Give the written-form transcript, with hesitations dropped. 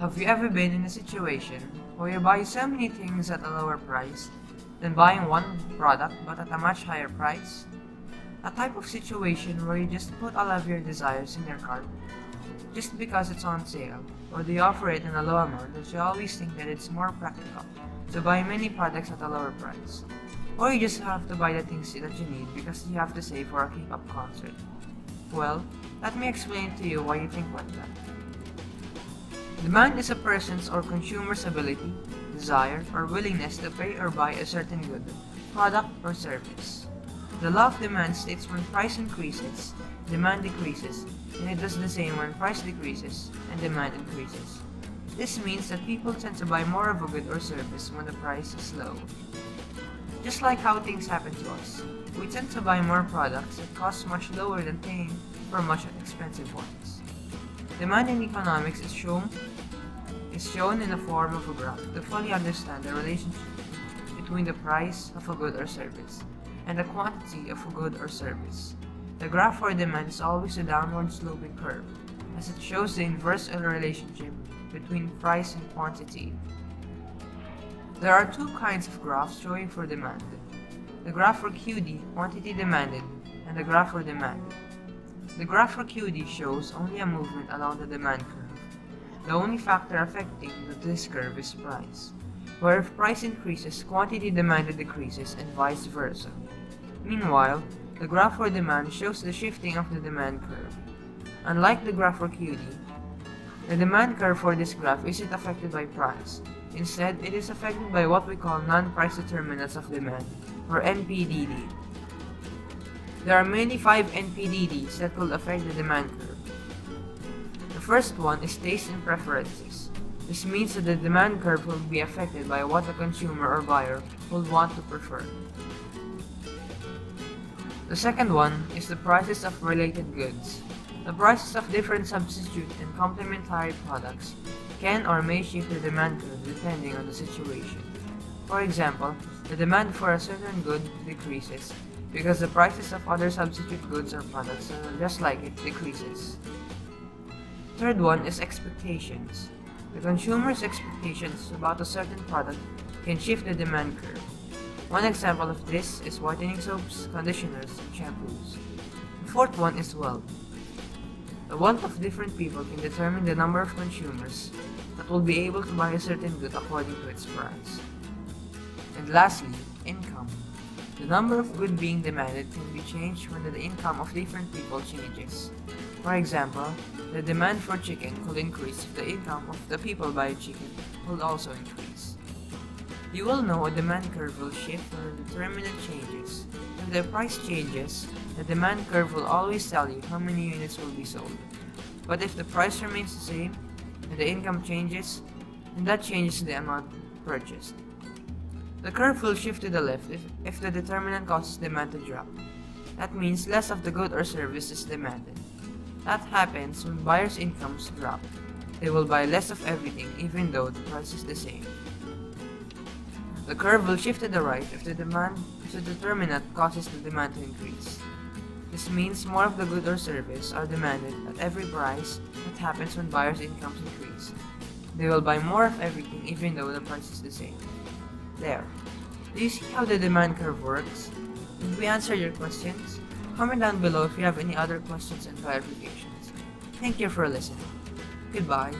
Have you ever been in a situation where you buy so many things at a lower price than buying one product but at a much higher price? A type of situation where you just put all of your desires in your cart just because it's on sale, or they offer it in a low amount that you always think that it's more practical to buy many products at a lower price. Or you just have to buy the things that you need because you have to save for a K-pop concert. Well, let me explain to you why you think like that. Demand is a person's or consumer's ability, desire, or willingness to pay or buy a certain good, product, or service. The law of demand states when price increases, demand decreases, and it does the same when price decreases and demand increases. This means that people tend to buy more of a good or service when the price is low. Just like how things happen to us, we tend to buy more products that cost much lower than paying for much expensive ones. Demand in economics is shown in the form of a graph to fully understand the relationship between the price of a good or service and the quantity of a good or service. The graph for demand is always a downward sloping curve, as it shows the inverse relationship between price and quantity. There are two kinds of graphs showing for demand: the graph for QD, quantity demanded, and the graph for demand. The graph for QD shows only a movement along the demand curve. The only factor affecting this curve is price, where if price increases, quantity demanded decreases and vice versa. Meanwhile, the graph for demand shows the shifting of the demand curve. Unlike the graph for QD, the demand curve for this graph isn't affected by price. Instead, it is affected by what we call non-price determinants of demand, or NPDD. There are mainly 5 NPDDs that could affect the demand curve. The first one is taste and preferences. This means that the demand curve will be affected by what the consumer or buyer will want to prefer. The second one is the prices of related goods. The prices of different substitute and complementary products can or may shift the demand curve depending on the situation. For example, the demand for a certain good decreases because the prices of other substitute goods or products just like it decreases. Third one is expectations. The consumer's expectations about a certain product can shift the demand curve. One example of this is whitening soaps, conditioners, and shampoos. The fourth one is wealth. The wealth of different people can determine the number of consumers that will be able to buy a certain good according to its price. And lastly, income. The number of goods being demanded can be changed when the income of different people changes. For example, the demand for chicken could increase if the income of the people buying chicken will also increase. You will know a demand curve will shift when the determinant changes. If the price changes, the demand curve will always tell you how many units will be sold. But if the price remains the same and the income changes, then that changes the amount purchased. The curve will shift to the left if the determinant causes demand to drop. That means less of the good or service is demanded. That happens when buyers' incomes drop. They will buy less of everything even though the price is the same. The curve will shift to the right if the determinant causes the demand to increase. This means more of the good or service are demanded at every price. That happens when buyers' incomes increase. They will buy more of everything even though the price is the same. There. Do you see how the demand curve works? Did we answer your questions? Comment down below if you have any other questions and clarifications. Thank you for listening. Goodbye.